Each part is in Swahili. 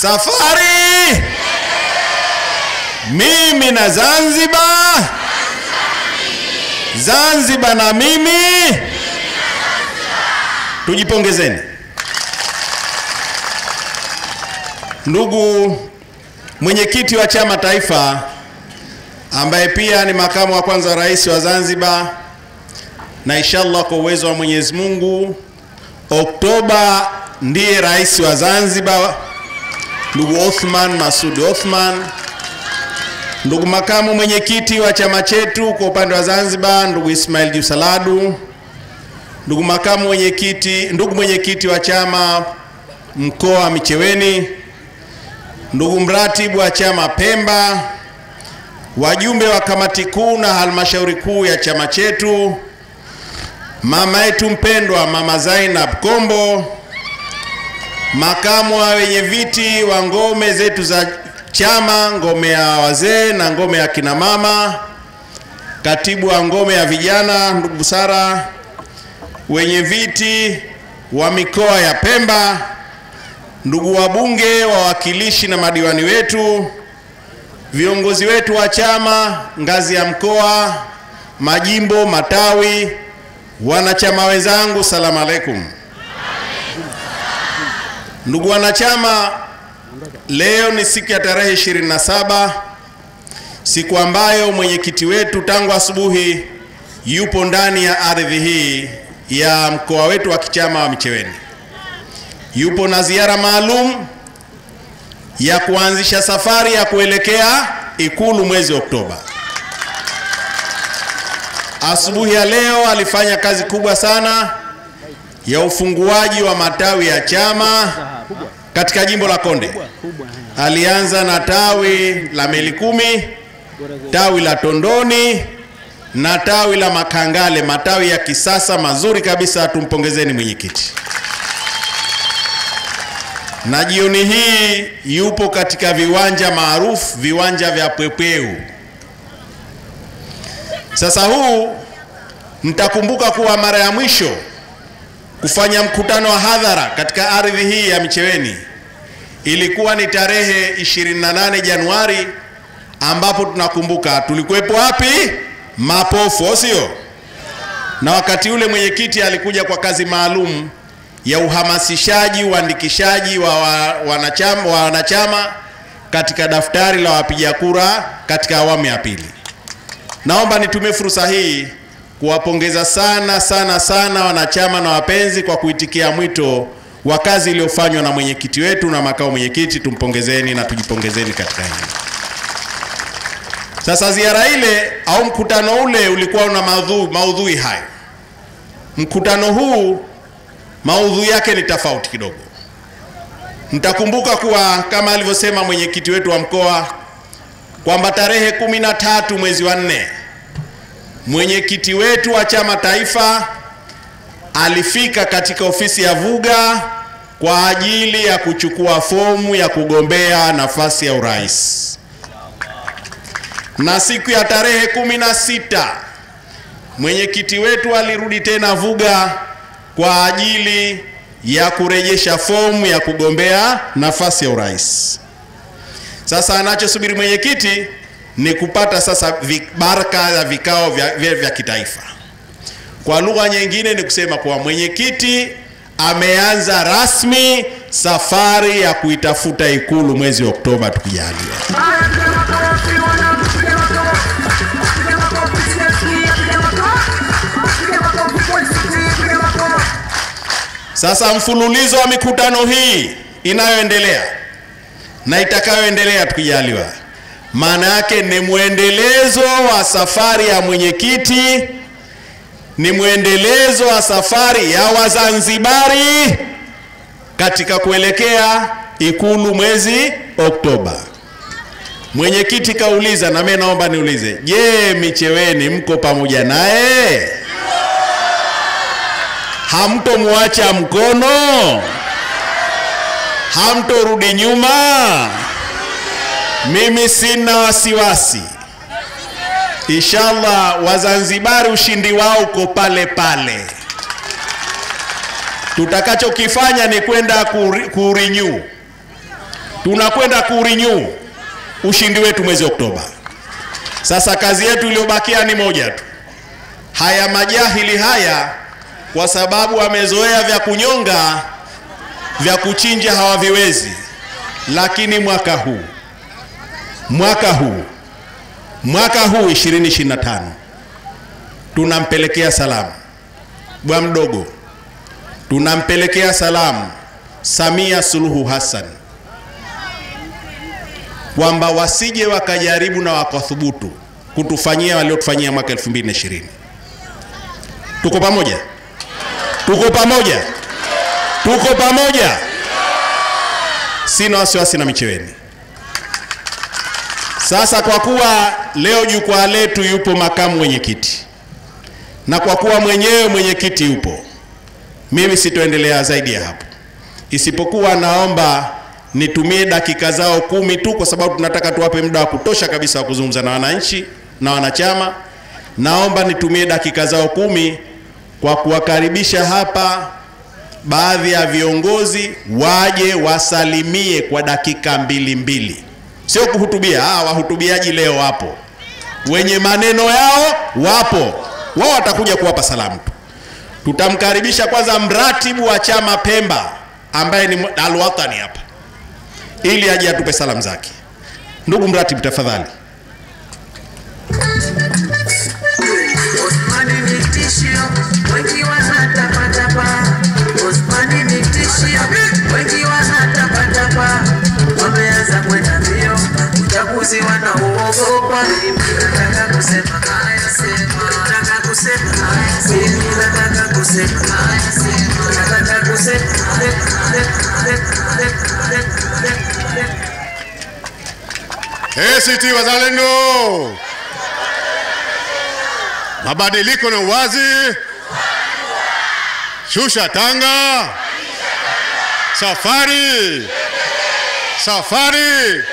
Safari mimi na Zanzibar, Zanzibar na mimi. Tujipongezeni. Ndugu mwenyekiti wa chama taifa ambaye pia ni makamu wa kwanza wa rais wa Zanzibar, na inshallah kwa uwezo wa Mwenyezi Mungu Oktoba ndiye rais wa Zanzibar, ndugu Othman Masoud Othman. Ndugu makamu mwenyekiti wa chama chetu kwa upande wa Zanzibar, ndugu Ismail Jusaladu. Ndugu makamu mwenyekiti, ndugu mwenyekiti wa chama mkoa Micheweni, ndugu mratibu wa chama Pemba, wajumbe wa kamati kuu na halmashauri kuu ya chama chetu, mama yetu mpendwa Mama Zainab Kombo, makamu wa wenye viti wa ngome zetu za chama, ngome ya wazee na ngome ya kina mama, katibu wa ngome ya vijana ndugu Busara, wenye viti wa mikoa ya Pemba, ndugu wabunge, wawakilishi na madiwani wetu, viongozi wetu wa chama ngazi ya mkoa, majimbo, matawi, wanachama wenzangu, salamu alaikum. Ndugu wanachama, leo ni siku ya tarehe 27, siku ambayo mwenyekiti wetu tangu asubuhi yupo ndani ya ardhi hii ya mkoa wetu wa kichama wa Micheweni. Yupo na ziara maalum ya kuanzisha safari ya kuelekea Ikulu mwezi Oktoba. Asubuhi ya leo alifanya kazi kubwa sana ya ufunguaji wa matawi ya chama katika jimbo la Konde. Alianza na tawi la Melikumi, tawi la Tondoni na tawi la Makangale, matawi ya kisasa mazuri kabisa. Tumpongezeni mwenyekiti. Na jioni hii yupo katika viwanja maarufu, viwanja vya Pwepweu. Sasa huu mtakumbuka kuwa mara ya mwisho kufanya mkutano wa hadhara katika ardhi hii ya Micheweni ilikuwa ni tarehe 28 Januari, ambapo tunakumbuka tulikuwepo wapi? Mapofu, sio? Na wakati ule mwenyekiti alikuja kwa kazi maalum ya uhamasishaji, uandikishaji wa wanachama katika daftari la wapiga kura katika awamu ya pili. Naomba nitumie fursa hii kuwapongeza sana wanachama na wapenzi kwa kuitikia mwito wa kazi iliyofanywa na mwenyekiti wetu na makao mwenyekiti. Tumpongezeni na tujipongezeni katika hili. Sasa ziara ile au mkutano ule ulikuwa una maudhui hayo. Mkutano huu maudhui yake ni tofauti kidogo. Mtakumbuka kuwa kama alivyosema mwenyekiti wetu wa mkoa kwamba tarehe 13 mwezi wa 4 mwenyekiti wetu wa chama taifa alifika katika ofisi ya Vuga kwa ajili ya kuchukua fomu ya kugombea nafasi ya urais. Na siku ya tarehe 16 mwenyekiti wetu alirudi tena Vuga kwa ajili ya kurejesha fomu ya kugombea nafasi ya urais. Sasa anachosubiri mwenyekiti ni kupata sasa baraka ya vikao vya kitaifa. Kwa lugha nyingine ni kusema kwa mwenyekiti ameanza rasmi safari ya kuitafuta Ikulu mwezi Oktoba tukijaliwa. Sasa mfululizo wa mikutano hii inayoendelea na itakayoendelea tukijaliwa, maana yake ni muendelezo wa safari ya mwenyekiti, ni muendelezo wa safari ya Wazanzibari katika kuelekea Ikulu mwezi Oktoba. Mwenyekiti kauliza na mimi naomba niulize, je, Micheweni mko pamoja naye? Hamtomwacha mkono? Hamtorudi nyuma? Mimi sina wasiwasi. Inshallah Wazanzibari ushindi wao uko pale pale. Tutakachokifanya ni kwenda kurenew tunakwenda kurenew ushindi wetu mwezi Oktoba. Sasa kazi yetu iliyobakia ni moja tu. Haya majahili haya, kwa sababu wamezoea vya kunyonga, vya kuchinja hawaviwezi. Lakini mwaka huu 2025 tunampelekea salamu bwa mdogo, tunampelekea salamu Samia Suluhu Hassan kwamba wasije wakajaribu na wakathubutu kutufanyia waliotufanyia mwaka 2020. Tuko pamoja? Tuko pamoja? Tuko pamoja? Sina wasiwasi na Micheweni. Sasa kwa kuwa leo jukwaa letu yupo makamu mwenyekiti, na kwa kuwa mwenyewe mwenyekiti yupo, mimi sitoendelea zaidi ya hapo, isipokuwa naomba nitumie dakika zao 10 tu, kwa sababu tunataka tuwape muda wa kutosha kabisa wa kuzungumza na wananchi na wanachama. Naomba nitumie dakika zao 10 kwa kuwakaribisha hapa baadhi ya viongozi waje wasalimie kwa dakika 2. Sio kuhutubia, wahutubiaji leo wapo, wenye maneno yao wapo, wao watakuja kuwapa salamu tu. Tutamkaribisha kwanza mratibu wa chama Pemba ambaye ni Al-Watani hapa, ili aje atupe salamu zake. Ndugu mratibu, tafadhali. ACT Wazalendo, mabadiliko na uwazi, shusha tanga, safari, safari,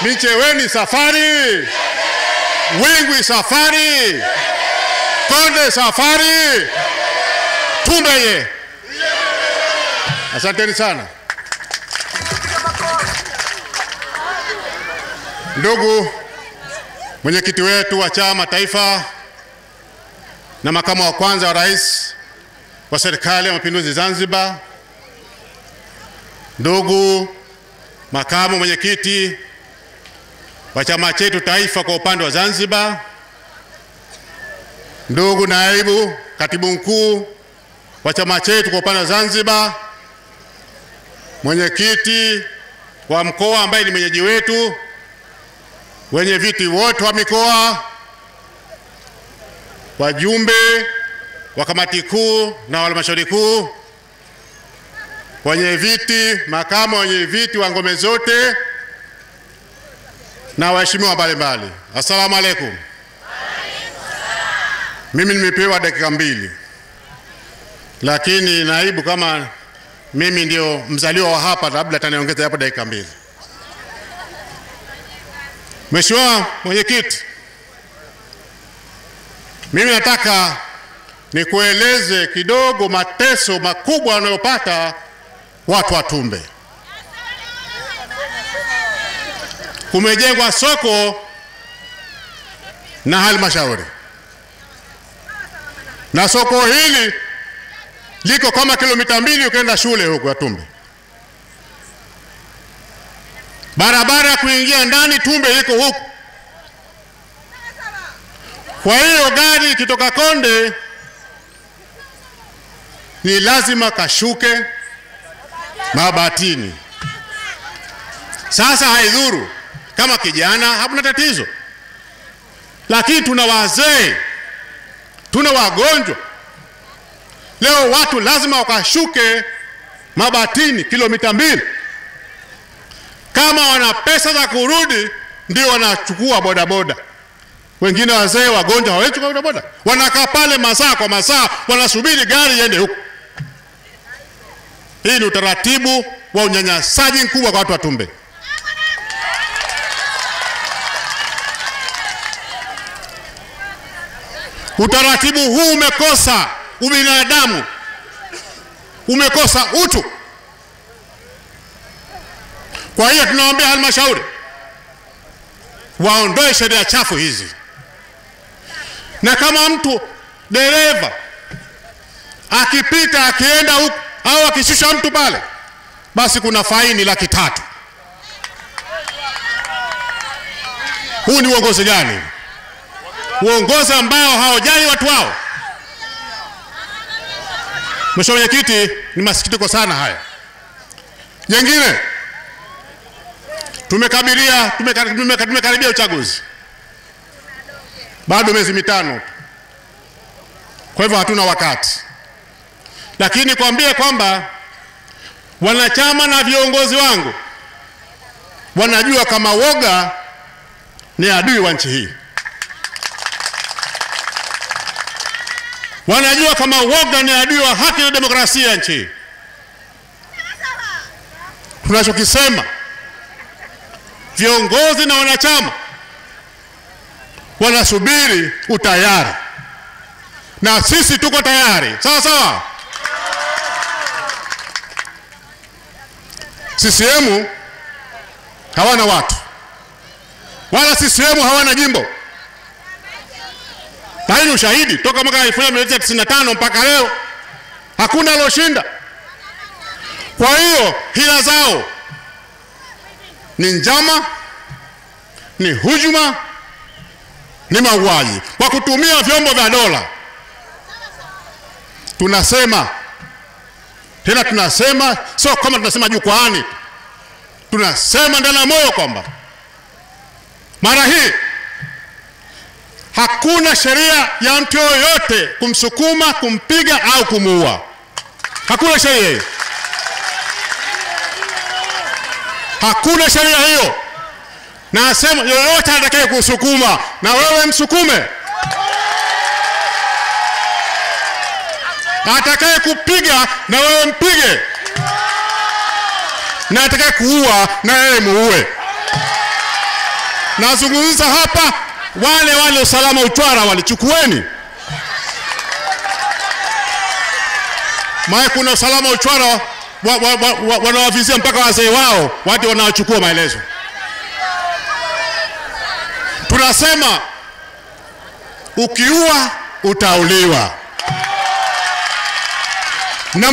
Micheweni safari, Wingwi safari, Konde safari, Tumbeye. Asanteni sana. Ndugu mwenyekiti wetu wa chama taifa na makamu wa kwanza wa rais wa serikali ya mapinduzi Zanzibar, ndugu makamu mwenyekiti wa chama chetu taifa kwa upande wa Zanzibar, ndugu naibu katibu mkuu wa chama chetu kwa upande wa Zanzibar, mwenyekiti wa mkoa ambaye ni mwenyeji wetu, wenye viti wote wa mikoa, wajumbe wa kamati kuu na halmashauri kuu, wenye viti, makamu wenye viti wa ngome zote, na waheshimiwa mbalimbali. Asalamu alaykum. Mimi nimepewa dakika 2, lakini naibu kama mimi ndio mzaliwa wa hapa, labda ataniongeza hapo dakika 2. Mheshimiwa mwenyekiti, mimi nataka nikueleze kidogo mateso makubwa wanayopata watu wa Tumbe. Kumejengwa soko na halmashauri, na soko hili liko kama kilomita 2 ukienda shule huko ya Tumbe. Barabara kuingia ndani Tumbe iko huko. Kwa hiyo gari kitoka Konde ni lazima kashuke Mabatini. Sasa haidhuru kama kijana, hakuna tatizo, lakini tuna wazee, tuna wagonjwa. Leo watu lazima wakashuke Mabatini kilomita 2. Kama wana pesa za kurudi ndio wanachukua bodaboda. Wengine wazee wagonjwa hawezi kuchukua bodaboda, wanakaa pale masaa kwa masaa wanasubiri gari iende huko. Hii ni utaratibu wa unyanyasaji mkubwa kwa watu wa Tumbe. Utaratibu huu umekosa ubinadamu, umekosa utu. Kwa hiyo tunaombea halmashauri waondoe sheria chafu hizi, na kama mtu dereva akipita akienda huko au akishusha mtu pale, basi kuna faini 300,000. Huu ni uongozi gani? Uongozi ambao hawajali watu wao. Mheshimiwa Mwenyekiti, ni masikitiko sana haya. Jengine, tumekaribia uchaguzi, bado miezi 5, kwa hivyo hatuna wakati. Lakini kuambia kwamba wanachama na viongozi wangu wanajua kama woga ni adui wa nchi hii. Wanajua kama woga ni adui wa haki na demokrasia ya nchi hii. Tunachokisema, viongozi na wanachama wanasubiri utayari, na sisi tuko tayari. Sawa sawa. CCM hawana watu, wala CCM hawana jimbo. Na hii ushahidi toka mwaka 1995 mpaka leo hakuna aloshinda. Kwa hiyo hila zao ni njama, ni hujuma, ni mauaji kwa kutumia vyombo vya dola. Tunasema tena, tunasema sio kama tunasema jukwaani, tunasema ndani ya moyo kwamba mara hii hakuna sheria ya mtu yoyote kumsukuma, kumpiga au kumuua. Hakuna sheria hiyo. Hakuna sheria hiyo. Na asema yoyote atakaye kusukuma, na wewe msukume. Atakaye kupiga, na wewe mpige. Na atakaye kuua, na wewe muue. Nazungumza hapa wale usalama Utwara walichukueni. Maana kuna usalama Utwara wanawavizia mpaka wazee wao, watu wanachukua maelezo. Tunasema ukiua utauliwa. Na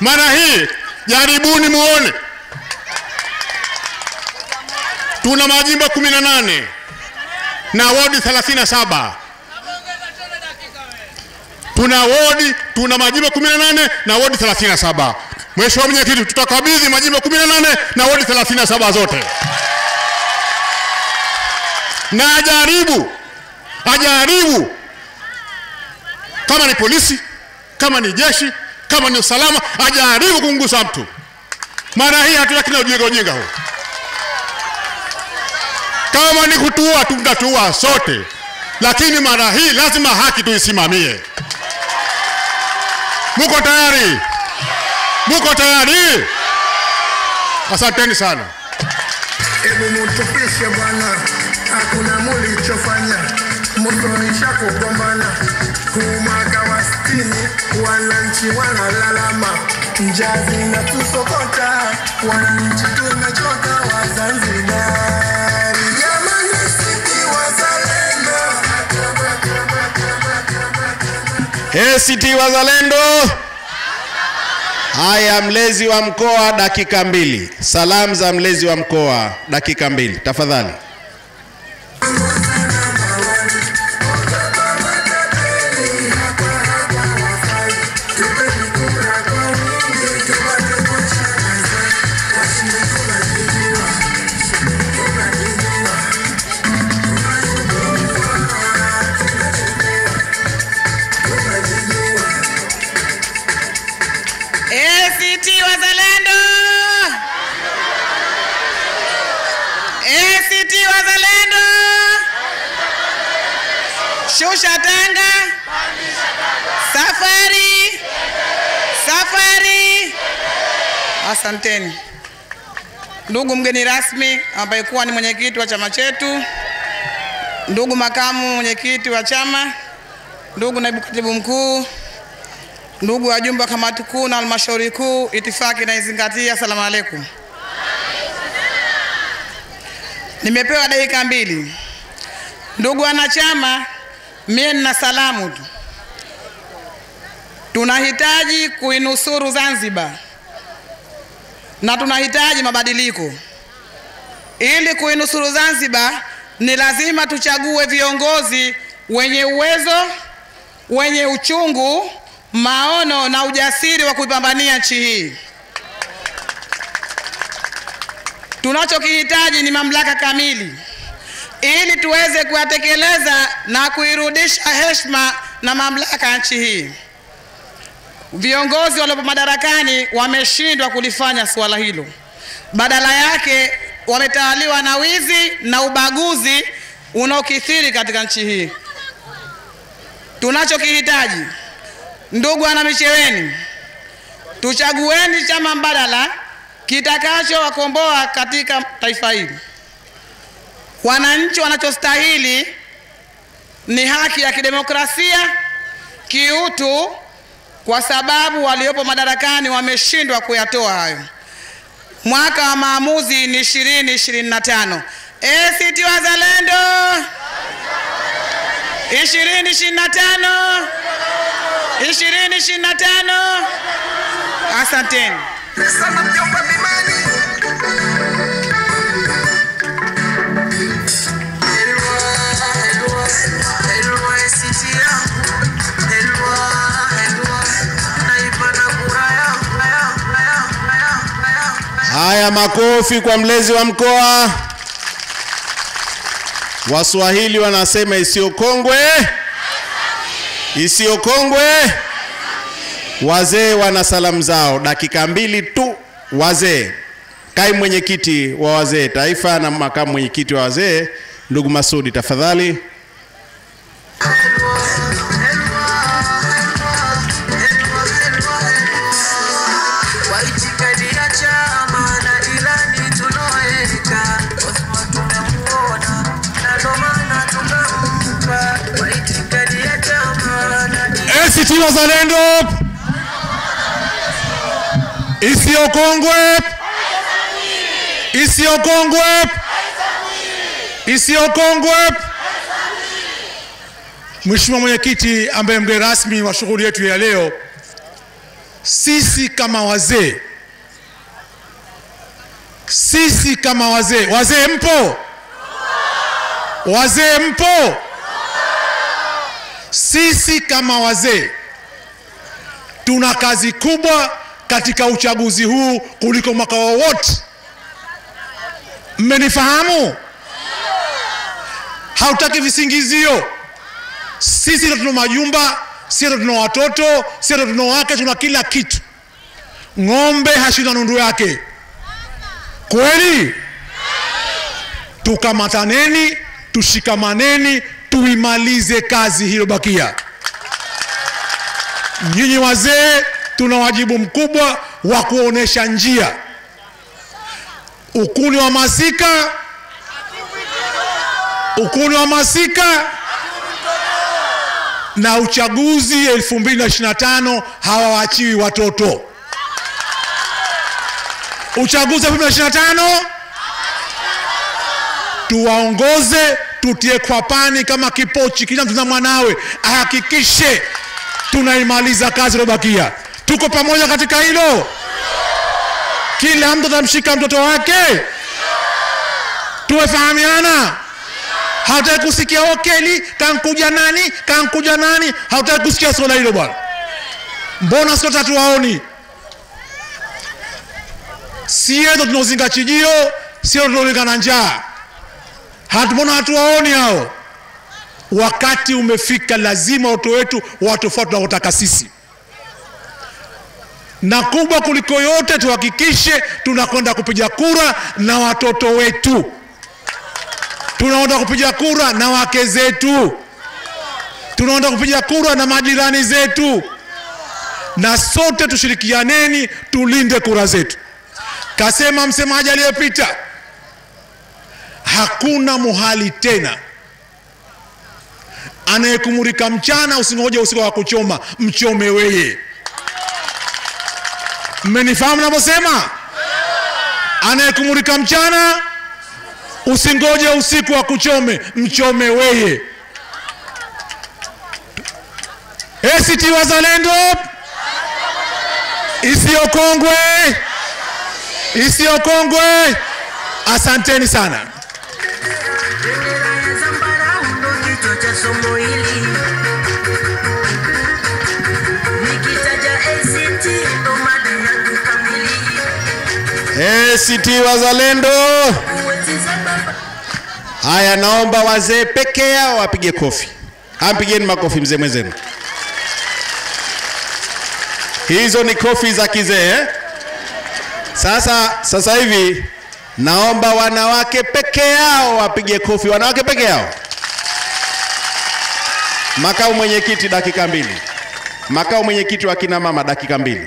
mara hii jaribuni muone. Tuna majimbo 18 na wodi 37. Tuna majimbo 18 na wodi 37. Mheshimiwa Mwenyekiti, tutakabidhi majimbo 18 na wodi 37 zote. Na ajaribu kama ni polisi, kama ni jeshi, kama ni usalama, ajaribu kumgusa mtu. Mara hii hatutaki na ujinga huu. Kama ni kutua, tutatua sote. Lakini mara hii lazima haki tuisimamie. Muko tayari? Muko tayari? Asanteni sana. Ebu mutupishe bwana, hakuna mulichofanya, mutonisha kugombana. Kumaka wa 60, wananchi wanalalama, njaa zinatusokota, wananchi tunachoka wa Zanzibar. Jamani ACT Wazalendo. ACT Wazalendo. Haya, mlezi wa mkoa dakika 2. Salamu za mlezi wa mkoa dakika 2 tafadhali. ACT Wazalendo. ACT Wazalendo. Shusha tanga. Safari. Safari. Asanteni. Ndugu mgeni rasmi ambaye kuwa ni mwenyekiti wa chama chetu, ndugu makamu mwenyekiti wa chama, ndugu naibu katibu mkuu, ndugu wajumbe wa kamati kuu na halmashauri kuu, itifaki na izingatia, asalamu alaykum. Nimepewa dakika 2. Ndugu wanachama, mimi nina salamu tu. Tunahitaji kuinusuru Zanzibar na tunahitaji mabadiliko. Ili kuinusuru Zanzibar ni lazima tuchague viongozi wenye uwezo, wenye uchungu, maono na ujasiri wa kuipambania nchi hii. Tunachokihitaji ni mamlaka kamili ili tuweze kuyatekeleza na kuirudisha heshima na mamlaka ya nchi hii. Viongozi waliopo madarakani wameshindwa kulifanya suala hilo. Badala yake wametawaliwa na wizi na ubaguzi unaokithiri katika nchi hii. Tunachokihitaji, ndugu wana Micheweni, tuchagueni chama mbadala kitakacho wakomboa katika taifa hili. Wananchi wanachostahili ni haki ya kidemokrasia, kiutu, kwa sababu waliopo madarakani wameshindwa kuyatoa hayo. Mwaka wa maamuzi ni 2025. ACT Wazalendo 2025. 2025. Asanteni. Haya, makofi kwa mlezi wa mkoa. Waswahili wanasema isiyokongwe isiyokongwe. Wazee wana salamu zao, dakika 2 tu. Wazee, kaimu mwenyekiti wa wazee taifa na makamu mwenyekiti wa wazee, ndugu Masudi, tafadhali. ACT Wazalendo isiyokongwe isiyokongwe isiyokongwe. Mheshimiwa mwenyekiti ambaye mgeni rasmi wa shughuli yetu ya leo, sisi kama wazee, wazee mpo? Wazee mpo? Sisi kama wazee tuna kazi kubwa katika uchaguzi huu kuliko mwaka wowote. Mmenifahamu? Hautaki visingizio. Sisi ndio tuna majumba, sisi ndio tuna watoto, sisi ndio tuna wake, tuna kila kitu. Ng'ombe hashina nundu yake. Kweli? Tukamataneni, tushikamaneni, tuimalize kazi hiyo bakia. Nyinyi wazee tuna wajibu mkubwa wa kuonesha njia. Ukuni wa masika na uchaguzi 2025 hawaachiwi watoto. Uchaguzi 2025 tuwaongoze, tutie kwa pani kama kipochi, kila mtu na mwanawe, ahakikishe tunaimaliza kazi iliyobakia. Tuko pamoja katika hilo? Kila mtu atamshika mtoto wake? Tuwefahamiana? Hautaki kusikia okeli, kankuja nani? Hautaki kusikia swala hilo bwana. Mbona sote tuwaoni? Sio tunaozinga chijio, sio tunaolingana njaa. Mbona hatuwaoni hao? Wakati umefika, lazima watoto wetu watofuate tunataka sisi. Na kubwa kuliko yote, tuhakikishe tunakwenda kupiga kura na watoto wetu. Tunaenda kupiga kura na wake zetu. Tunaenda kupiga kura na majirani zetu. Na sote tushirikianeni tulinde kura zetu. Kasema msemaji aliyepita, hakuna muhali tena. Anayekumurika mchana usingoje usiku wa kuchoma, mchome wewe. Mmenifahamu ninaposema? Anayekumurika mchana Usingoje usiku wa kuchome, mchome weye. ACT Wazalendo Isiokongwe, Isiokongwe. Asanteni sana. ACT Wazalendo. Haya, naomba wazee peke yao wapige kofi. Ampigeni makofi mzee mwenzenu. Hizo ni kofi za kizee. Sasa hivi naomba wanawake peke yao wapige kofi. Wanawake peke yao. Makao mwenyekiti dakika 2. Makao mwenyekiti wa kina mama dakika 2.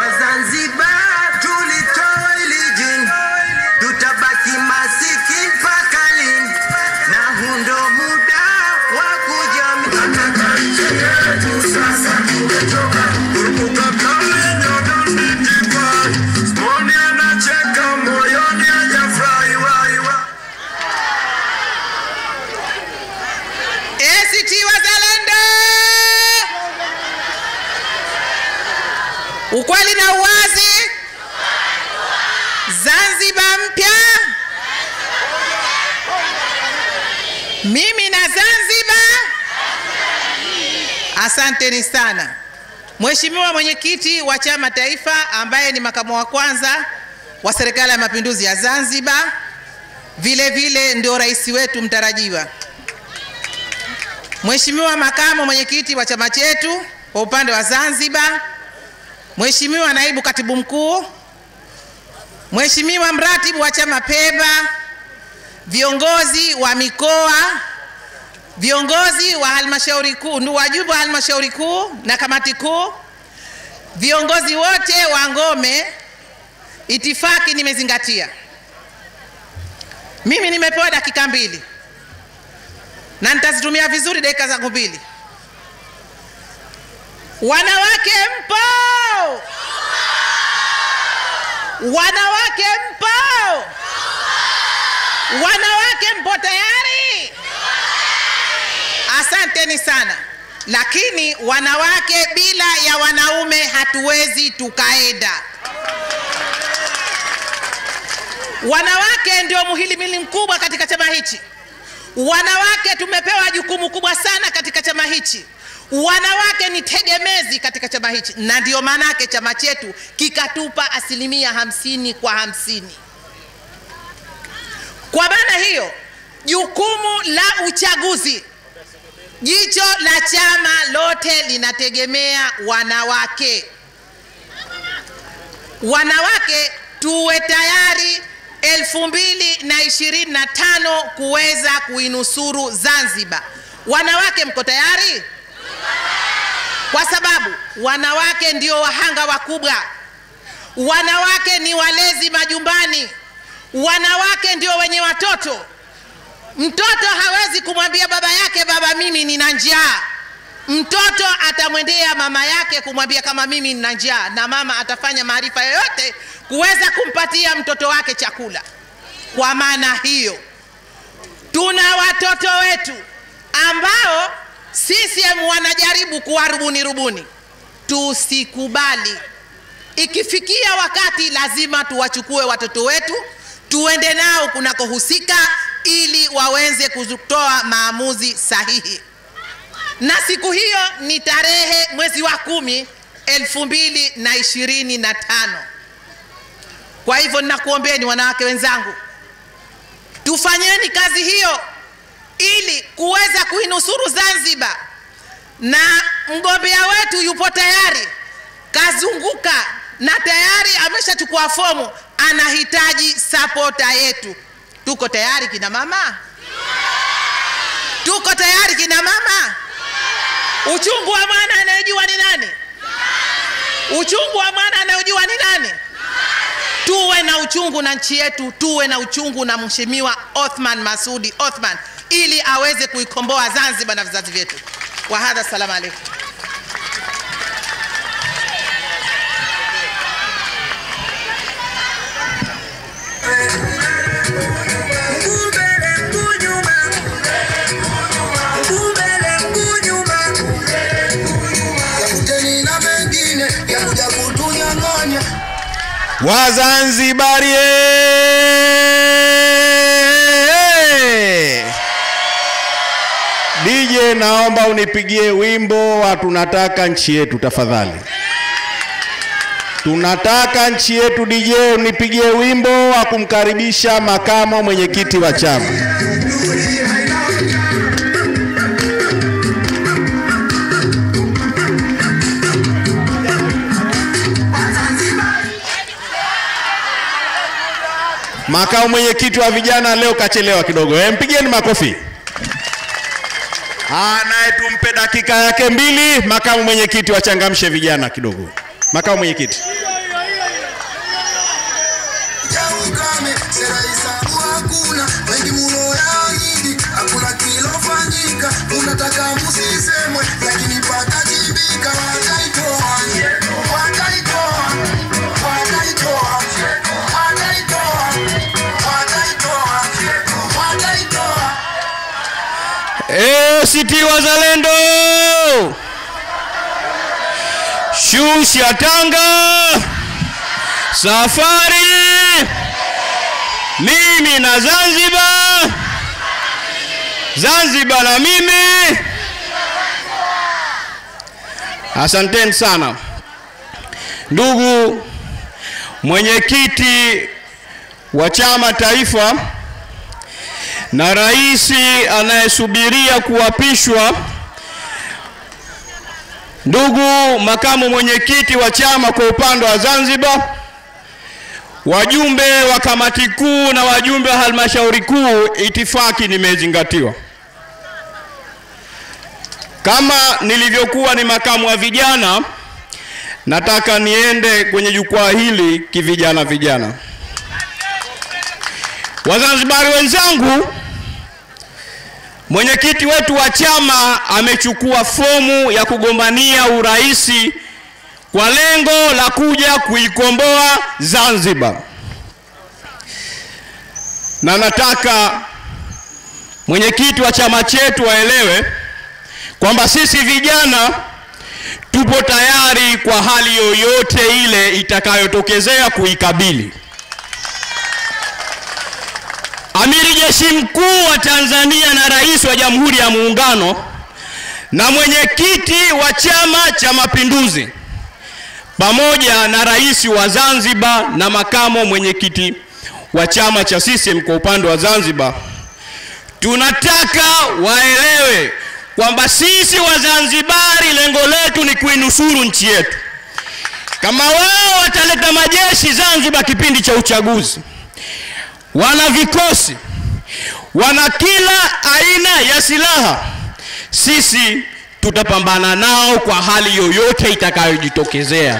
Wazanzibar tulitoa ilijini, tutabaki masikini mpaka lini? Na hundo muda wa kujamii. Sasa tumetoka kurupuka kama nyota mbikiwa, mboni anacheka moyoni hajafurahi waiwa. ACT Wazalendo, ukweli na uwazi. Zanzibar mpya. Mimi na Zanzibar. Asanteni sana. Mheshimiwa mwenyekiti wa chama taifa ambaye ni makamu wa kwanza wa serikali ya mapinduzi ya Zanzibar, vile vile ndio rais wetu mtarajiwa. Mheshimiwa makamu mwenyekiti wa chama chetu kwa upande wa Zanzibar, Mheshimiwa naibu katibu mkuu, Mheshimiwa mratibu wa chama Pemba, viongozi wa mikoa, viongozi wa halmashauri kuu, ndio wajumbe wa halmashauri kuu na kamati kuu, viongozi wote wa ngome, itifaki nimezingatia. Mimi nimepewa dakika 2 na nitazitumia vizuri dakika zangu 2. Wanawake mpo? Wanawake mpo? Wanawake mpo tayari? Asanteni sana. Lakini wanawake bila ya wanaume hatuwezi tukaenda. Wanawake ndio muhimili mkubwa katika chama hichi. Wanawake tumepewa jukumu kubwa sana katika chama hichi. Wanawake ni tegemezi katika chama hichi, na ndio manake chama chetu kikatupa 50% kwa 50. Kwa maana hiyo, jukumu la uchaguzi, jicho la chama lote linategemea wanawake. Wanawake tuwe tayari 2025 kuweza kuinusuru Zanzibar. Wanawake mko tayari? Kwa sababu wanawake ndio wahanga wakubwa. Wanawake ni walezi majumbani. Wanawake ndio wenye watoto. Mtoto hawezi kumwambia baba yake, baba mimi nina njaa. Mtoto atamwendea mama yake kumwambia kama mimi nina njaa, na mama atafanya maarifa yoyote kuweza kumpatia mtoto wake chakula. Kwa maana hiyo, tuna watoto wetu ambao CCM wanajaribu kuwarubuni. Tusikubali. Ikifikia wakati lazima tuwachukue watoto wetu, tuende nao kunakohusika ili waweze kutoa maamuzi sahihi. Na siku hiyo ni tarehe mwezi wa 10 2025. Kwa hivyo ninakuombeeni wanawake wenzangu, tufanyeni kazi hiyo ili kuweza kuinusuru Zanzibar. Na mgombea wetu yupo tayari, kazunguka na tayari ameshachukua fomu, anahitaji supporta yetu. Tuko tayari kina mama? Tuko tayari kina mama? Uchungu wa mwana anayejua ni nani? Uchungu wa mwana anayejua ni nani? Tuwe na uchungu na nchi yetu, tuwe na uchungu na Mheshimiwa Othman Masudi Othman ili aweze kuikomboa Zanzibar na vizazi vyetu. Wa hadha, salamu alaykum. Wazanzibari, DJ, naomba unipigie wimbo wa tunataka nchi yetu tafadhali. Tunataka nchi yetu. DJ, unipigie wimbo wa kumkaribisha makamu mwenyekiti wa chama. Makamu mwenyekiti wa vijana leo kachelewa kidogo. Mpigieni makofi. Naye tumpe dakika yake 2. Makamu mwenyekiti wachangamshe vijana kidogo. Makamu mwenyekiti. ACT Wazalendo, shusha Tanga, safari, mimi na Zanzibar, Zanzibar na mimi. Asanteni sana ndugu mwenyekiti wa chama taifa na rais anayesubiria kuapishwa, ndugu makamu mwenyekiti wa chama kwa upande wa Zanzibar, wajumbe wa kamati kuu na wajumbe wa halmashauri kuu, itifaki nimezingatiwa. Kama nilivyokuwa ni makamu wa vijana, nataka niende kwenye jukwaa hili kivijana. Wazanzibari wenzangu, mwenyekiti wetu wa chama amechukua fomu ya kugombania uraisi kwa lengo la kuja kuikomboa Zanzibar. Na nataka mwenyekiti wa chama chetu aelewe kwamba sisi vijana tupo tayari kwa hali yoyote ile itakayotokezea kuikabili. Amiri Jeshi Mkuu wa Tanzania na Rais wa Jamhuri ya Muungano na mwenyekiti wa Chama cha Mapinduzi pamoja na rais wa Zanzibar na makamu mwenyekiti wa chama cha CCM kwa upande wa Zanzibar, tunataka waelewe kwamba sisi Wazanzibari lengo letu ni kuinusuru nchi yetu. Kama wao wataleta majeshi Zanzibar kipindi cha uchaguzi, wana vikosi, wana kila aina ya silaha, sisi tutapambana nao kwa hali yoyote itakayojitokezea.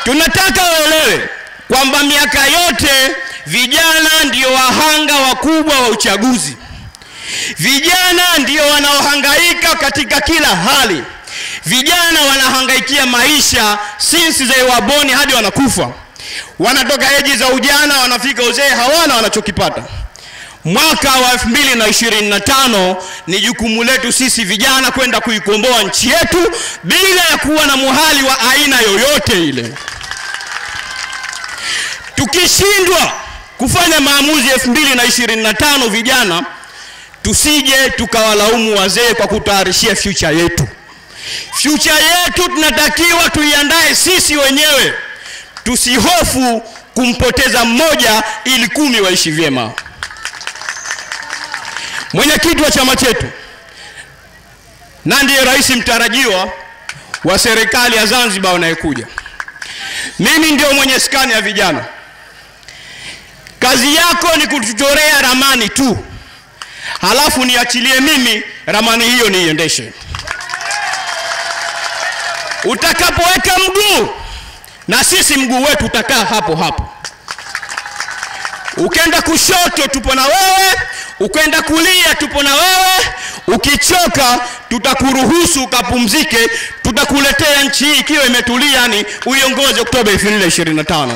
Tunataka waelewe kwamba miaka yote vijana ndio wahanga wakubwa wa uchaguzi. Vijana ndio wanaohangaika katika kila hali. Vijana wanahangaikia maisha since they were born hadi wanakufa. Wanatoka eji za ujana, wanafika uzee, hawana wanachokipata. Mwaka wa 2025 ni jukumu letu sisi vijana kwenda kuikomboa nchi yetu bila ya kuwa na muhali wa aina yoyote ile. Tukishindwa kufanya maamuzi 2025 vijana, tusije tukawalaumu wazee kwa kutayarishia future yetu. Future yetu tunatakiwa tuiandae sisi wenyewe. Tusihofu kumpoteza mmoja ili 10 waishi vyema. Mwenyekiti wa chama chetu na ndiye rais mtarajiwa wa serikali ya Zanzibar unayekuja, mimi ndio mwenye skani ya vijana. Kazi yako ni kutuchorea ramani tu, halafu niachilie mimi ramani hiyo niiendeshe. Utakapoweka mguu, na sisi mguu wetu utakaa hapo hapo. Ukenda kushoto tupo na wewe, ukenda kulia tupo na wewe. Ukichoka tutakuruhusu ukapumzike, tutakuletea nchi hii ikiwa imetulia, ni uiongoze Oktoba 2025.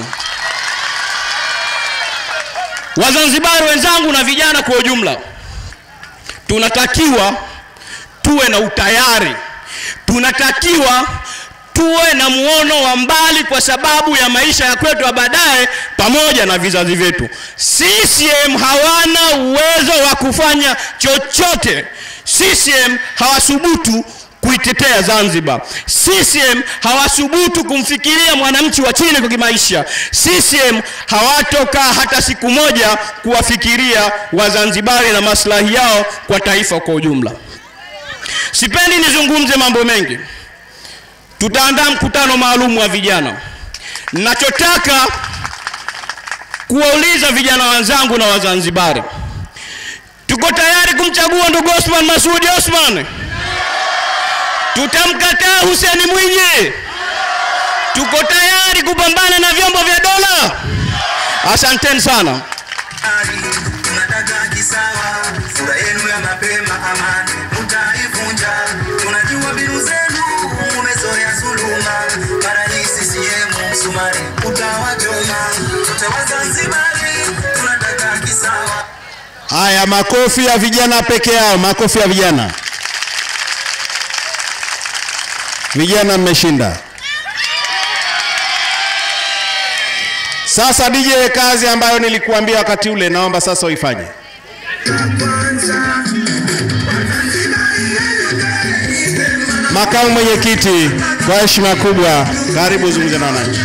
Wazanzibari wenzangu na vijana kwa ujumla, tunatakiwa tuwe na utayari, tunatakiwa tuwe na muono wa mbali kwa sababu ya maisha ya kwetu ya baadaye pamoja na vizazi vyetu. CCM hawana uwezo wa kufanya chochote. CCM hawasubutu kuitetea Zanzibar. CCM hawasubutu kumfikiria mwananchi wa chini kwa kimaisha. CCM hawatoka hata siku moja kuwafikiria Wazanzibari na maslahi yao kwa taifa kwa ujumla. Sipendi nizungumze mambo mengi. Tutaandaa mkutano maalum wa vijana. Ninachotaka kuwauliza vijana wenzangu na Wazanzibari, tuko tayari kumchagua ndugu Othman Masoud Othman? Tutamkataa Hussein Mwinyi? Tuko tayari kupambana na vyombo vya dola? Asanteni sana. Tunataka kisawa, fura yenu ya mapema amani mtaivunja. Tunajua mbinu zenu, umezoea dhuluma. Mara hii CCM msumari utawachoma. Sote Wazanzibari tunataka kisawa. Haya, makofi ya vijana peke yao, makofi ya vijana. Vijana mmeshinda. Sasa DJ, kazi ambayo nilikuambia wakati ule naomba sasa uifanye. Makamu mwenyekiti, kwa heshima kubwa, karibu zungumza na wananchi.